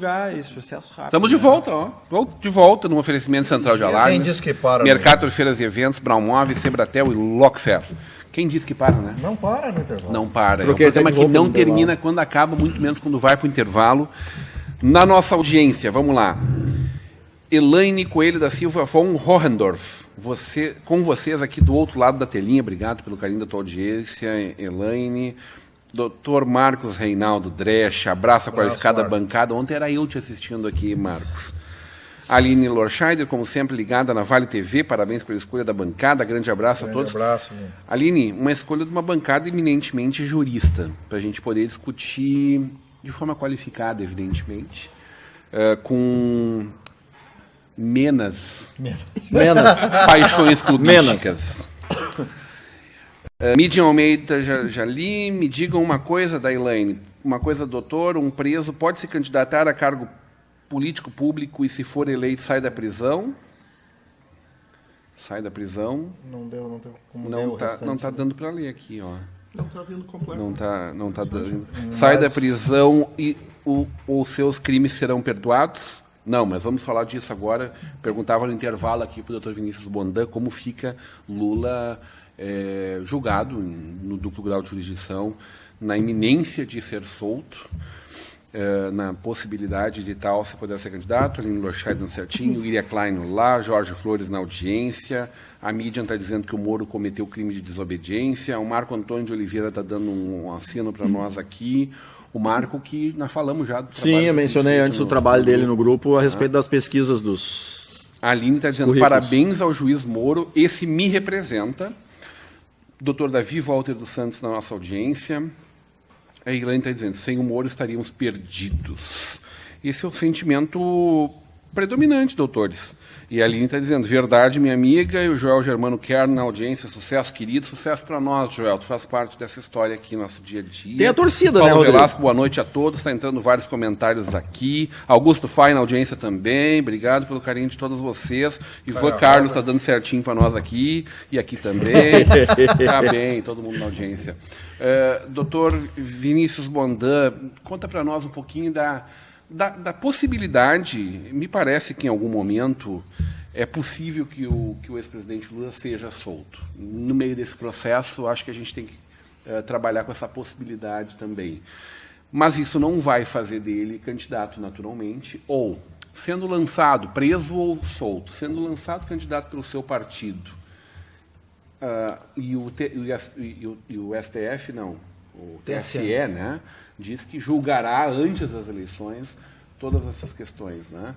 julgar esse processo rápido. Estamos de volta, ó. De volta no oferecimento central de alarmes. Quem disse que para? Mercator, Feiras e Eventos, Brown Móveis, Sebratel e Lockfer. Quem disse que para, né? Não para no intervalo. Não para. Troquei É um programa até de que roupa não no termina intervalo. quando acaba, muito menos quando vai para o intervalo. Na nossa audiência, vamos lá. Elaine Coelho da Silva von Hohendorf. Com vocês aqui do outro lado da telinha. Obrigado pelo carinho da tua audiência, Elaine. Dr. Marcos Reinaldo Dresch. Abraço a qualificada Marcos. bancada. Ontem era eu te assistindo aqui, Marcos. Aline Lorscheider, como sempre, ligada na Vale TV. Parabéns pela escolha da bancada. Grande abraço a todos. Abraço. Né? Aline, uma escolha de uma bancada eminentemente jurista, para a gente poder discutir de forma qualificada, evidentemente, com menos paixões clubísticas. Midian Almeida, já li. Me digam uma coisa da Elaine. Uma coisa, doutor, um preso pode se candidatar a cargo político público e, se for eleito, sai da prisão? Sai da prisão. Não deu como Não está dando para ler aqui, ó. Não está vindo completo. Não tá dando. Sai da prisão e os seus crimes serão perdoados? Não, mas vamos falar disso agora. Perguntava no intervalo aqui para o Dr. Vinícius Bondan como fica Lula julgado no duplo grau de jurisdição, na iminência de ser solto, na possibilidade de tal se poder ser candidato. Aline Lorscheider certinho, Iria Klein lá, Jorge Flores na audiência, a Midian está dizendo que o Moro cometeu crime de desobediência, o Marco Antônio de Oliveira está dando um assino para nós aqui, o Marco que nós falamos já do Sim, eu mencionei antes o trabalho dele no grupo a respeito das pesquisas dos... A Aline está dizendo, currículos. parabéns ao juiz Moro, esse me representa. Dr. Davi Walter dos Santos na nossa audiência. A Elaine está dizendo, sem o Moro estaríamos perdidos. Esse é o sentimento predominante, doutores. E a Aline está dizendo, verdade, minha amiga, e o Joel Germano Kern na audiência, sucesso, querido, sucesso para nós, Joel, tu faz parte dessa história aqui no nosso dia a dia. Tem a torcida, Paulo né, Rodrigo? Velasco, boa noite a todos, está entrando vários comentários aqui. Augusto Fai na audiência também, obrigado pelo carinho de todos vocês. Ivan Carlos está dando certinho para nós aqui, e aqui também. Tá bem, todo mundo na audiência. Doutor Vinícius Bondan, conta para nós um pouquinho da possibilidade, me parece que em algum momento é possível que o ex-presidente Lula seja solto. No meio desse processo, acho que a gente tem que trabalhar com essa possibilidade também. Mas isso não vai fazer dele candidato naturalmente, ou sendo lançado, preso ou solto, sendo lançado candidato pelo seu partido, e o STF, não, o TSE, né, diz que julgará antes das eleições todas essas questões, né?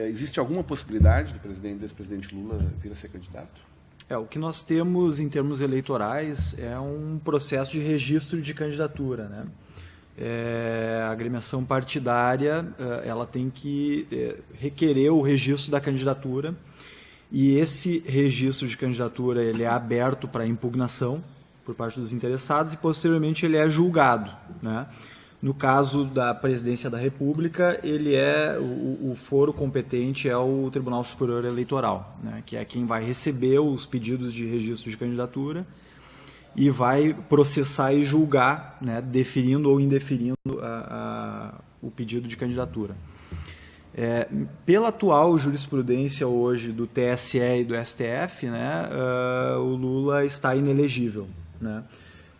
Existe alguma possibilidade do ex-presidente Lula vir a ser candidato? O que nós temos em termos eleitorais é um processo de registro de candidatura, né? A agremiação partidária ela tem que requerer o registro da candidatura, e esse registro de candidatura ele é aberto para impugnação por parte dos interessados e posteriormente ele é julgado, né? No caso da Presidência da República, ele o foro competente é o Tribunal Superior Eleitoral, né, que é quem vai receber os pedidos de registro de candidatura e vai processar e julgar, né, deferindo ou indeferindo o pedido de candidatura. Pela atual jurisprudência hoje do TSE e do STF, né, o Lula está inelegível, né?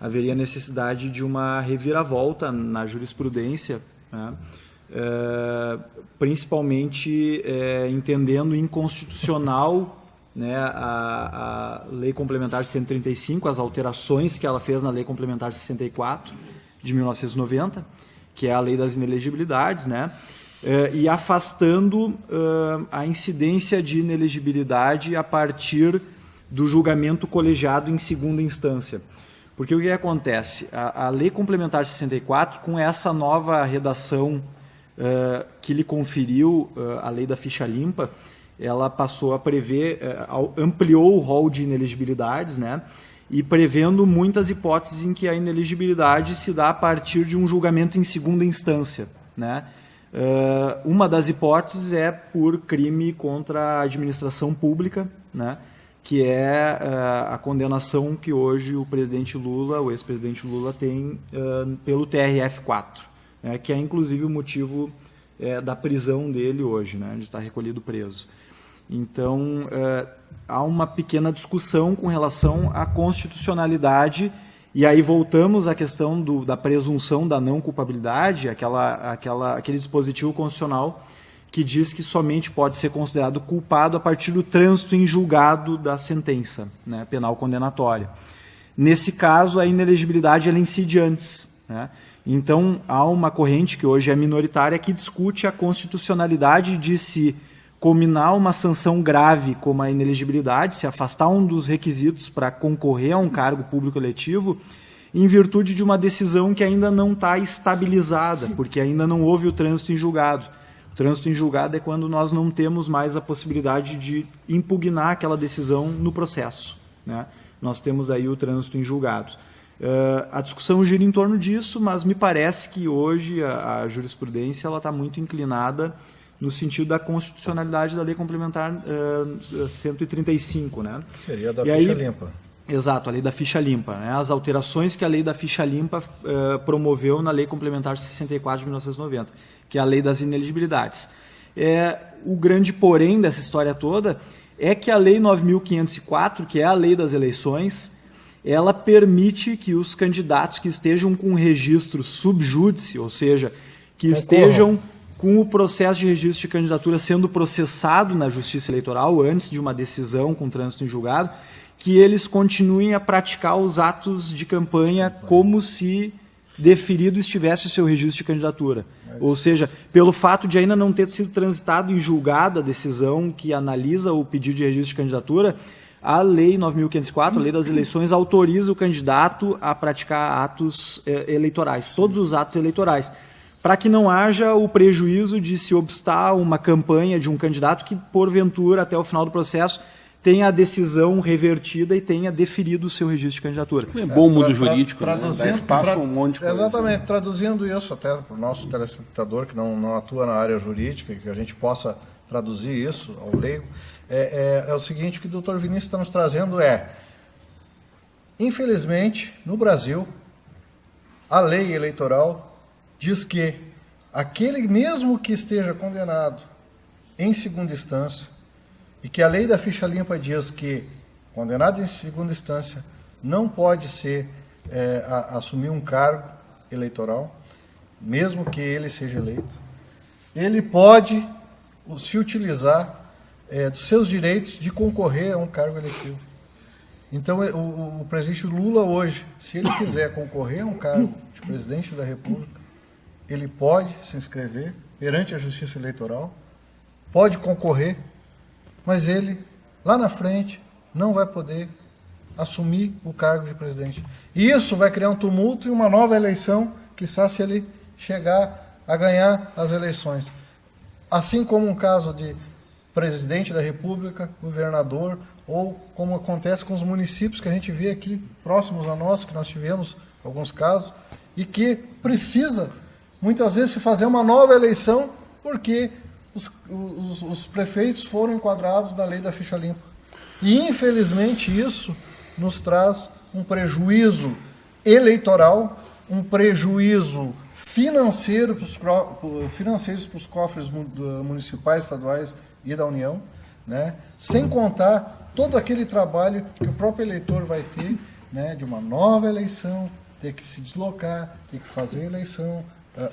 Haveria necessidade de uma reviravolta na jurisprudência, né? Principalmente entendendo inconstitucional, né, a Lei Complementar 135, as alterações que ela fez na Lei Complementar 64 de 1990, que é a Lei das Inelegibilidades, né? E afastando a incidência de inelegibilidade a partir do julgamento colegiado em segunda instância. Porque o que acontece? A Lei Complementar 64, com essa nova redação que lhe conferiu a Lei da Ficha Limpa, ela passou a prever, ampliou o rol de inelegibilidades, né? E prevendo muitas hipóteses em que a inelegibilidade se dá a partir de um julgamento em segunda instância, né? Uma das hipóteses é por crime contra a administração pública, né? Que é a condenação que hoje o ex-presidente Lula tem pelo TRF4, né, que é inclusive o motivo da prisão dele hoje, né, onde está recolhido preso. Então, há uma pequena discussão com relação à constitucionalidade, e aí voltamos à questão da presunção da não culpabilidade, aquele dispositivo constitucional que diz que somente pode ser considerado culpado a partir do trânsito em julgado da sentença, né, penal condenatória. Nesse caso, a inelegibilidade ela incide antes, né? Então, há uma corrente que hoje é minoritária que discute a constitucionalidade de se combinar uma sanção grave como a inelegibilidade, se afastar um dos requisitos para concorrer a um cargo público eletivo, em virtude de uma decisão que ainda não está estabilizada, porque ainda não houve o trânsito em julgado. O trânsito em julgado é quando nós não temos mais a possibilidade de impugnar aquela decisão no processo, né? Nós temos aí o trânsito em julgado. A discussão gira em torno disso, mas me parece que hoje a jurisprudência está muito inclinada no sentido da constitucionalidade da Lei Complementar 135, né? Que seria da ficha limpa. Exato, a Lei da Ficha Limpa, né? As alterações que a Lei da Ficha Limpa promoveu na Lei Complementar 64 de 1990, que é a Lei das Ineligibilidades. O grande porém dessa história toda é que a Lei 9.504, que é a Lei das Eleições, ela permite que os candidatos que estejam com registro subjúdice, ou seja, que estejam com o processo de registro de candidatura sendo processado na Justiça Eleitoral antes de uma decisão com trânsito em julgado, que eles continuem a praticar os atos de campanha como se deferido estivesse o seu registro de candidatura. Ou seja, pelo fato de ainda não ter sido transitado em julgado a decisão que analisa o pedido de registro de candidatura, a Lei 9.504, a Lei das Eleições, autoriza o candidato a praticar atos eleitorais, todos os atos eleitorais, para que não haja o prejuízo de se obstar uma campanha de um candidato que, porventura, até o final do processo, tenha a decisão revertida e tenha deferido o seu registro de candidatura. É bom o mundo jurídico, né? Dá espaço um monte de coisa. Exatamente, traduzindo isso até para o nosso telespectador que não atua na área jurídica, que a gente possa traduzir isso ao leigo, é o seguinte, o que o Dr. Vinícius está nos trazendo infelizmente, no Brasil, a lei eleitoral diz que aquele mesmo que esteja condenado em segunda instância, e que a lei da ficha limpa diz que condenado em segunda instância não pode assumir um cargo eleitoral, mesmo que ele seja eleito, ele pode se utilizar dos seus direitos de concorrer a um cargo eletivo. Então, o presidente Lula hoje, se ele quiser concorrer a um cargo de presidente da República, ele pode se inscrever perante a Justiça Eleitoral, pode concorrer, mas ele, lá na frente, não vai poder assumir o cargo de presidente. E isso vai criar um tumulto e uma nova eleição, quizá se ele chegar a ganhar as eleições. Assim como um caso de presidente da República, governador, ou como acontece com os municípios que a gente vê aqui próximos a nós, que nós tivemos alguns casos, e que precisa, muitas vezes, se fazer uma nova eleição, porque os prefeitos foram enquadrados na lei da ficha limpa. E, infelizmente, isso nos traz um prejuízo eleitoral, um prejuízo financeiro para os cofres municipais, estaduais e da União, né? Sem contar todo aquele trabalho que o próprio eleitor vai ter, né, de uma nova eleição, ter que se deslocar, ter que fazer eleição,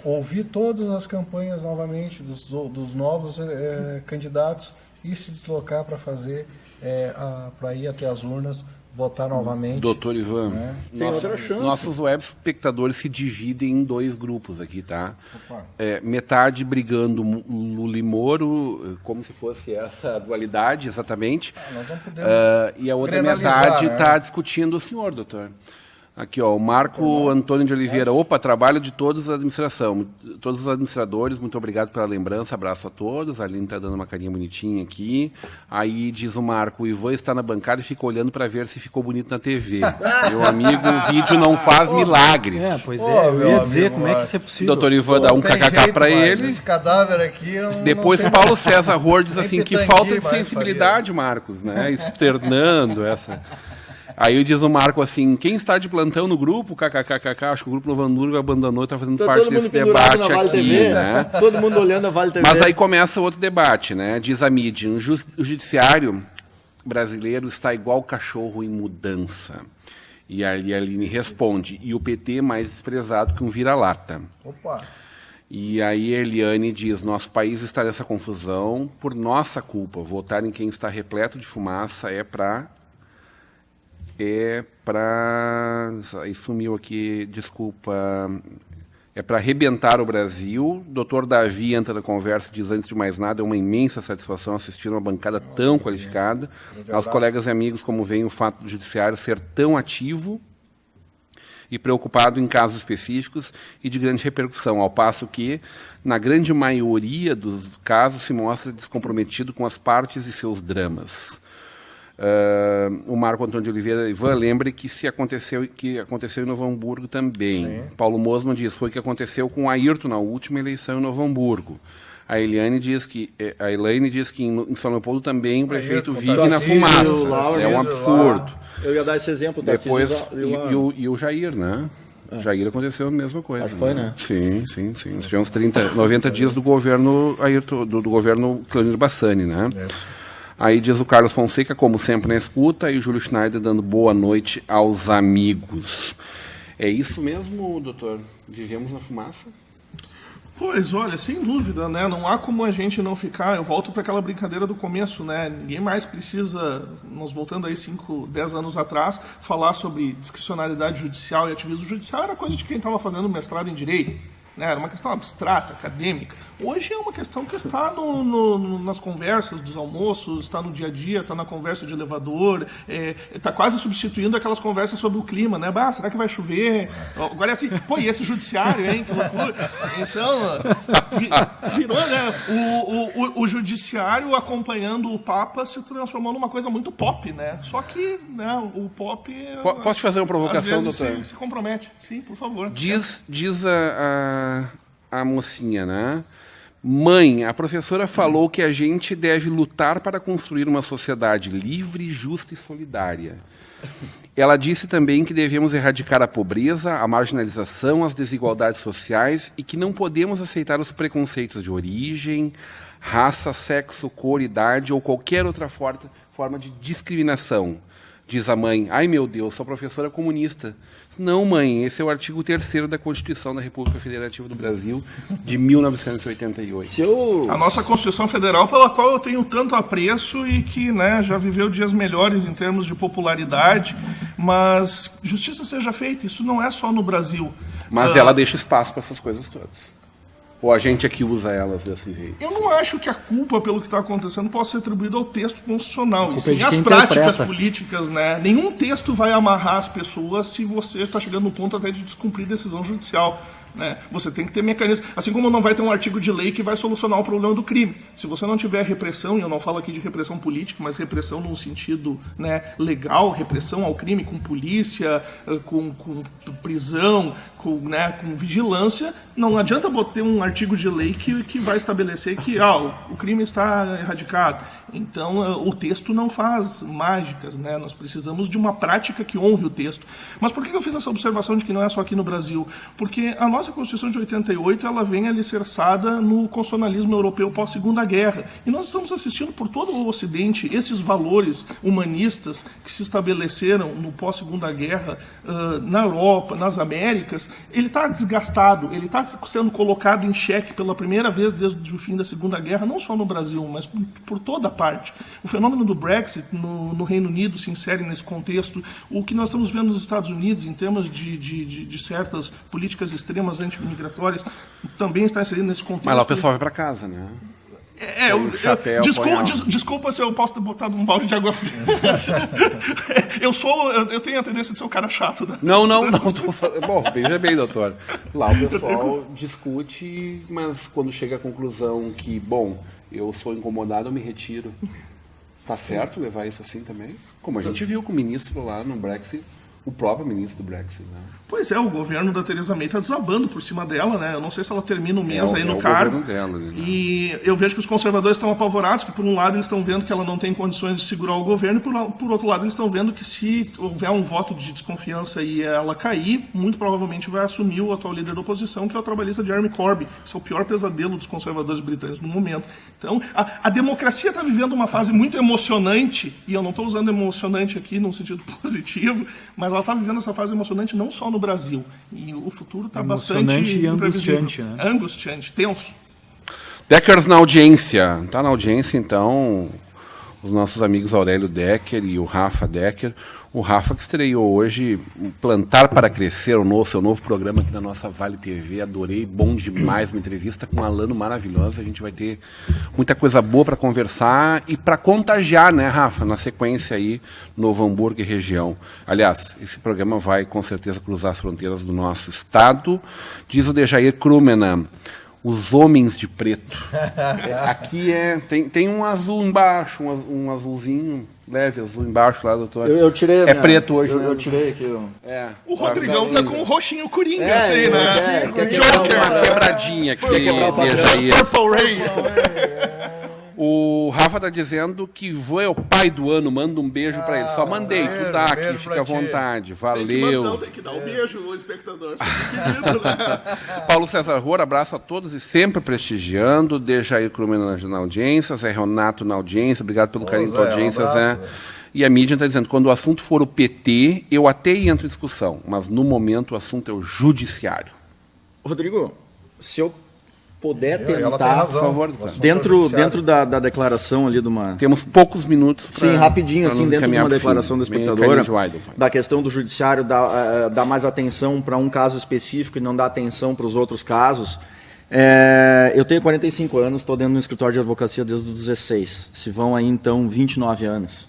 ouvir todas as campanhas novamente dos novos candidatos e se deslocar para fazer, para ir até as urnas, votar novamente. Doutor Ivan, né? Nossos web espectadores se dividem em dois grupos aqui, tá? Metade brigando Lula e Moro, como se fosse essa dualidade, exatamente. Nós não podemos e a outra metade está discutindo o senhor, doutor. Aqui, ó, o Marco Antônio de Oliveira. Opa, trabalho de todos a administração. Todos os administradores, muito obrigado pela lembrança. Abraço a todos. A Aline está dando uma carinha bonitinha aqui. Aí diz o Marco, o Ivan está na bancada e fica olhando para ver se ficou bonito na TV. Meu amigo, o vídeo não faz milagres. Pois é, eu ia dizer, como é que isso é possível? Doutor Ivan dá um kkk para ele. Esse cadáver aqui depois não Paulo César Ror diz assim, que falta de sensibilidade, Marcos, né? Externando essa... Aí diz o Marco assim, quem está de plantão no grupo? KKKKK, acho que o grupo Novo Hamburgo abandonou e está fazendo parte todo mundo desse pendurado debate na Vale aqui, TV, né? Todo mundo olhando a Vale TV. Mas aí começa outro debate, né? Diz a mídia, o judiciário brasileiro está igual cachorro em mudança. E a Aline responde, e o PT mais desprezado que um vira-lata. Opa! E aí a Eliane diz, nosso país está nessa confusão por nossa culpa. Votar em quem está repleto de fumaça é para... Aí sumiu aqui, desculpa... É para arrebentar o Brasil. Dr. Davi entra na conversa e diz, antes de mais nada, é uma imensa satisfação assistir uma bancada tão qualificada. Aos colegas e amigos, como vem o fato do judiciário ser tão ativo e preocupado em casos específicos e de grande repercussão, ao passo que, na grande maioria dos casos, se mostra descomprometido com as partes e seus dramas. O Marco Antônio de Oliveira, Ivan, lembre que aconteceu em Novo Hamburgo também. Sim. Paulo Mosman diz, foi o que aconteceu com o Ayrton na última eleição em Novo Hamburgo. A Elaine diz que em São Leopoldo também o prefeito vive na fumaça. É um absurdo. Eu ia dar esse exemplo. Depois, e o Jair, né? Jair aconteceu a mesma coisa. Acho que foi, né? Sim. Tivemos 90 dias do governo Ayrton, do governo Clânio Bassani, né? Aí diz o Carlos Fonseca, como sempre na escuta, e o Júlio Schneider dando boa noite aos amigos. É isso mesmo, doutor? Vivemos na fumaça? Pois, olha, sem dúvida, né? Não há como a gente não ficar... Eu volto para aquela brincadeira do começo, né? Ninguém mais precisa, nós voltando aí 5, 10 anos atrás, falar sobre discricionalidade judicial e ativismo judicial. Era coisa de quem estava fazendo mestrado em Direito. Né? Era uma questão abstrata, acadêmica. Hoje é uma questão que está nas conversas dos almoços, está no dia a dia, está na conversa de elevador, está quase substituindo aquelas conversas sobre o clima, né? Bah, será que vai chover? Agora é assim, pô, e esse judiciário, hein? Que loucura. Então, virou, né? O judiciário acompanhando o Papa se transformou numa coisa muito pop, né? Só que, né, o pop... Pode fazer uma provocação, às vezes doutor? Se compromete. Sim, por favor. Diz a mocinha, né? Mãe, a professora falou que a gente deve lutar para construir uma sociedade livre, justa e solidária. Ela disse também que devemos erradicar a pobreza, a marginalização, as desigualdades sociais e que não podemos aceitar os preconceitos de origem, raça, sexo, cor, idade ou qualquer outra forma de discriminação. Diz a mãe, ai meu Deus, sou professora comunista. Não, mãe, esse é o artigo 3º da Constituição da República Federativa do Brasil, de 1988. A nossa Constituição Federal, pela qual eu tenho tanto apreço e que, né, já viveu dias melhores em termos de popularidade, mas justiça seja feita, isso não é só no Brasil. Mas ela deixa espaço para essas coisas todas. Ou a gente aqui usa elas desse jeito? Eu não acho que a culpa pelo que está acontecendo possa ser atribuída ao texto constitucional. E sim as práticas políticas, né? Nenhum texto vai amarrar as pessoas se você está chegando no ponto até de descumprir decisão judicial. Né? Você tem que ter mecanismo. Assim como não vai ter um artigo de lei que vai solucionar o problema do crime. Se você não tiver repressão, e eu não falo aqui de repressão política, mas repressão num sentido, né, legal, repressão ao crime com polícia, com prisão, com vigilância, não adianta ter um artigo de lei que vai estabelecer que o crime está erradicado. Então, o texto não faz mágicas, né? Nós precisamos de uma prática que honre o texto. Mas por que eu fiz essa observação de que não é só aqui no Brasil? Porque a nossa Constituição de 88, ela vem alicerçada no constitucionalismo europeu pós-Segunda Guerra. E nós estamos assistindo por todo o Ocidente esses valores humanistas que se estabeleceram no pós-Segunda Guerra, na Europa, nas Américas. Ele está desgastado, ele está sendo colocado em xeque pela primeira vez desde o fim da Segunda Guerra, não só no Brasil, mas por toda a parte. O fenômeno do Brexit no Reino Unido se insere nesse contexto. O que nós estamos vendo nos Estados Unidos, em termos de certas políticas extremas antimigratórias, também está inserido nesse contexto. Mas lá o pessoal vai para casa, né? Desculpa se eu posso ter botado um balde de água fria. Eu tenho a tendência de ser um cara chato. Né? Não. Bom, veja bem, doutor. Lá o pessoal discute, mas quando chega à conclusão que, bom, eu sou incomodado, eu me retiro. Tá certo levar isso assim também? Como a gente viu com o ministro lá no Brexit, O próprio ministro do Brexit, né? Pois é, o governo da Theresa May está desabando por cima dela, né? Eu não sei se ela termina o mês aí no cargo. Dela, né? E eu vejo que os conservadores estão apavorados, que por um lado eles estão vendo que ela não tem condições de segurar o governo, e por outro lado eles estão vendo que se houver um voto de desconfiança e ela cair, muito provavelmente vai assumir o atual líder da oposição, que é o trabalhista Jeremy Corbyn. Esse é o pior pesadelo dos conservadores britânicos no momento. Então, a democracia está vivendo uma fase muito emocionante, e eu não estou usando emocionante aqui num sentido positivo, mas ela está vivendo essa fase emocionante não só no Brasil. E o futuro está bastante e angustiante, né? Angustiante, tenso. Deckers na audiência. Está na audiência, então, os nossos amigos Aurélio Decker e o Rafa Decker. O Rafa que estreou hoje Plantar para Crescer, seu novo programa aqui na nossa Vale TV. Adorei, bom demais, uma entrevista com um Alano maravilhosa. A gente vai ter muita coisa boa para conversar e para contagiar, né, Rafa, na sequência aí, Novo Hamburgo e região. Aliás, esse programa vai com certeza cruzar as fronteiras do nosso estado. Diz o Dejair Krumena, os homens de preto. Aqui tem um azul embaixo, um azulzinho leve, azul embaixo lá, doutor. Eu tirei. Preto hoje, né? Eu tirei aqui. O Rodrigão tá com um roxinho coringa, assim, né? Joker, uma quebradinha aqui, Dejair. Purple Rain. O Rafa tá dizendo que vô é o pai do ano, manda um beijo pra ele. Só mandei, tu tá aqui, fica à vontade. Valeu. Tem que dar um beijo, o espectador. Querido, né? Paulo César Roura, abraço a todos e sempre prestigiando. Dejair Krumena na audiência, Zé Renato na audiência. Obrigado pelo carinho da audiência, Zé. E a mídia está dizendo, quando o assunto for o PT, eu até entro em discussão, mas no momento o assunto é o judiciário. Rodrigo, se eu puder Ela tem tentar, razão. por favor, dentro da declaração ali de uma... Temos poucos minutos. Sim, rapidinho, assim, dentro de uma declaração da espectadora, Widen. da questão do judiciário dar mais atenção para um caso específico e não dar atenção para os outros casos. Eu tenho 45 anos, estou dentro de um escritório de advocacia desde os 16. Se vão aí, então, 29 anos.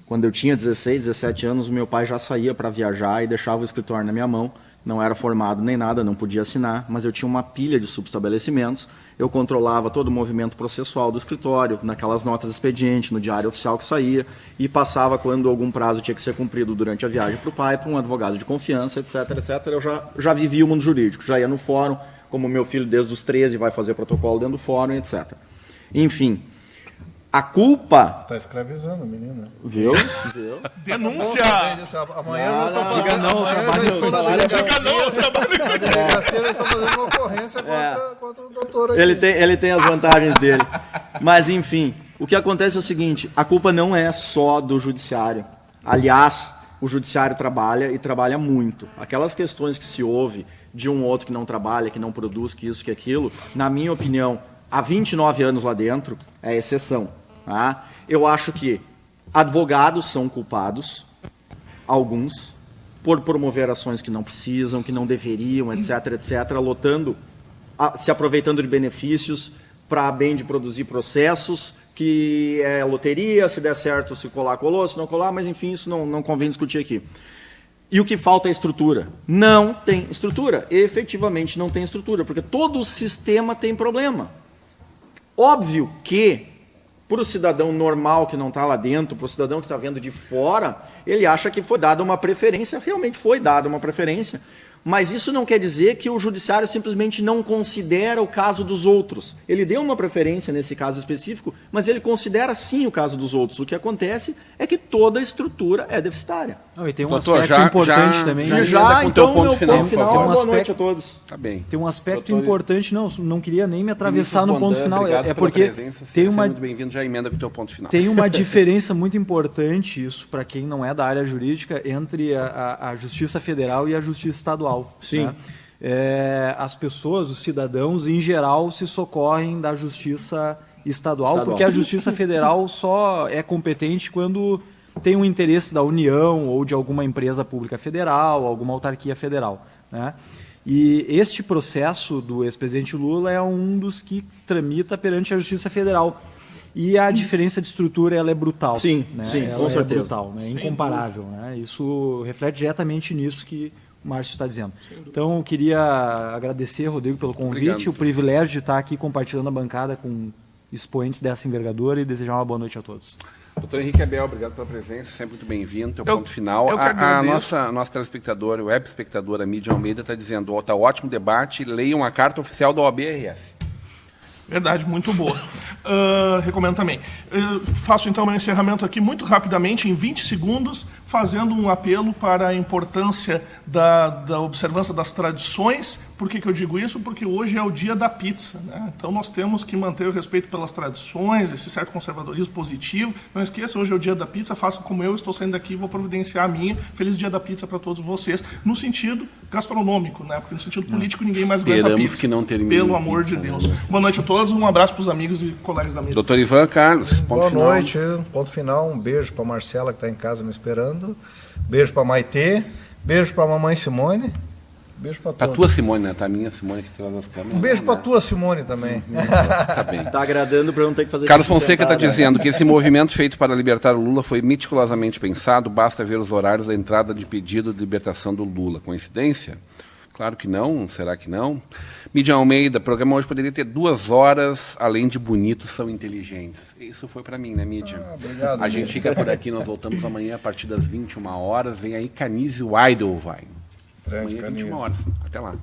Quando eu tinha 16, 17 anos, o meu pai já saía para viajar e deixava o escritório na minha mão. Não era formado nem nada, não podia assinar, mas eu tinha uma pilha de subestabelecimentos. Eu controlava todo o movimento processual do escritório, naquelas notas de expediente, no diário oficial que saía, e passava quando algum prazo tinha que ser cumprido durante a viagem para o pai, para um advogado de confiança, etc, etc. Eu já vivia o mundo jurídico, já ia no fórum, como meu filho desde os 13 vai fazer protocolo dentro do fórum, etc. Enfim, a culpa... Está escravizando o menino. Viu? Denúncia! Amanhã eu estou fazendo... Na delegacia eu estou fazendo uma ocorrência contra o doutor aqui. Ele tem as vantagens dele. Mas, enfim, o que acontece é o seguinte, a culpa não é só do judiciário. Aliás, o judiciário trabalha e trabalha muito. Aquelas questões que se ouve de um ou outro que não trabalha, que não produz, que isso, que aquilo, na minha opinião, há 29 anos lá dentro, é exceção. Tá? Eu acho que advogados são culpados, alguns, por promover ações que não precisam, que não deveriam, etc, etc, lotando, se aproveitando de benefícios para bem de produzir processos, que é loteria, se der certo, se colar, colou, se não colar, mas enfim, isso não convém discutir aqui. E o que falta é estrutura. Não tem estrutura. Efetivamente não tem estrutura, porque todo o sistema tem problema. Óbvio que, para o cidadão normal que não está lá dentro, para o cidadão que está vendo de fora, ele acha que foi dada uma preferência, realmente foi dada uma preferência, mas isso não quer dizer que o judiciário simplesmente não considera o caso dos outros. Ele deu uma preferência nesse caso específico, mas ele considera sim o caso dos outros. O que acontece é que toda a estrutura é deficitária. E tem um aspecto importante também. Então, meu ponto final, boa noite a todos. Tá bem. Tem um aspecto importante, não queria nem me atravessar no ponto final. É porque tem uma... muito bem-vindo, já emenda com o teu ponto final. Tem uma diferença muito importante, isso para quem não é da área jurídica, entre a Justiça Federal e a Justiça Estadual. Sim. Né? As pessoas, os cidadãos, em geral, se socorrem da Justiça Estadual, porque a Justiça Federal só é competente quando tem um interesse da União ou de alguma empresa pública federal, alguma autarquia federal. Né? E este processo do ex-presidente Lula é um dos que tramita perante a Justiça Federal. E a diferença de estrutura ela é brutal. Sim, né? sim, ela com certeza. É brutal, né? Incomparável. Né? Isso reflete diretamente nisso que o Márcio está dizendo. Então, eu queria agradecer, Rodrigo, pelo convite, Obrigado. O privilégio de estar aqui compartilhando a bancada com expoentes dessa envergadura e desejar uma boa noite a todos. Doutor Henrique Abel, obrigado pela presença, sempre muito bem-vindo. Teu ponto final. Eu que A nossa telespectadora, web espectadora Mídia Almeida, está dizendo: está ótimo debate, leiam a carta oficial da OAB-RS. Verdade, muito boa. Recomendo também. Faço então meu encerramento aqui muito rapidamente, em 20 segundos, fazendo um apelo para a importância da observância das tradições. Por que eu digo isso? Porque hoje é o dia da pizza, né? Então nós temos que manter o respeito pelas tradições, esse certo conservadorismo positivo. Não esqueça, hoje é o dia da pizza, façam como eu, estou saindo daqui e vou providenciar a minha. Feliz dia da pizza para todos vocês, no sentido gastronômico, né? Porque no sentido político ninguém mais aguenta pizza. Que não termine pelo amor de Deus. Boa noite a todos, um abraço para os amigos e colegas da mídia. Doutor Ivan Carlos, boa noite, ponto final, um beijo para Marcela que está em casa me esperando, beijo para Maitê, beijo para mamãe Simone, beijo para todos. A tua Simone, né? Tá a minha Simone que traz as câmeras. Um beijo para tua Simone também. Tá bem. Tá agradando para não ter que fazer. Carlos Fonseca está dizendo que esse movimento feito para libertar o Lula foi meticulosamente pensado, basta ver os horários da entrada de pedido de libertação do Lula. Coincidência? Claro que não, será que não? Mídia Almeida, o programa hoje poderia ter 2 horas, além de bonitos, são inteligentes. Isso foi para mim, né, Mídia? Obrigado. A gente fica por aqui, nós voltamos amanhã a partir das 21 horas. Vem aí Canizio Idlewein. Amanhã, 21 horas. Até lá.